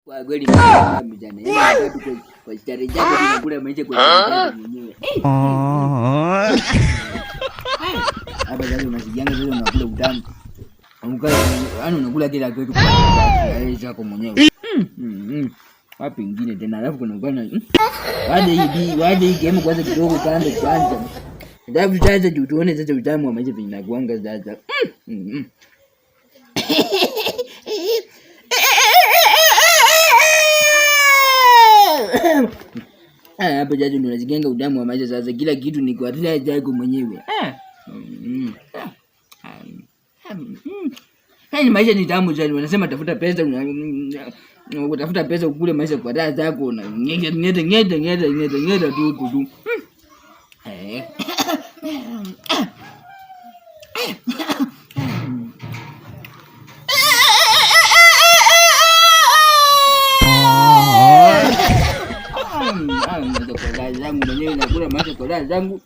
Kwa kweli vijana, yaani kwa starehe zako tunakula maisha kwa starehe zako mwenyewe. Hapa sasa unasikianga sasa unakula utamu. Yaani unakula kila kitu kwa starehe zako mwenyewe. Wapi ingine tena alafu kuna bwana. Waje hii game kwanza kidogo kwanza. Ndio sasa tuone sasa utamu wa maisha vinakuanga sasa. Hapa jaji ndio unazigenga udamu wa maisha sasa, kila kitu ni kwa ria yako mwenyewe. Yaani maisha ni tamu sana. Wanasema tafuta pesa, utafuta pesa ukule maisha kwa raha zako na ngeta tu huku tu. Zangu mwenyewe nakula maisha kwa raha zangu.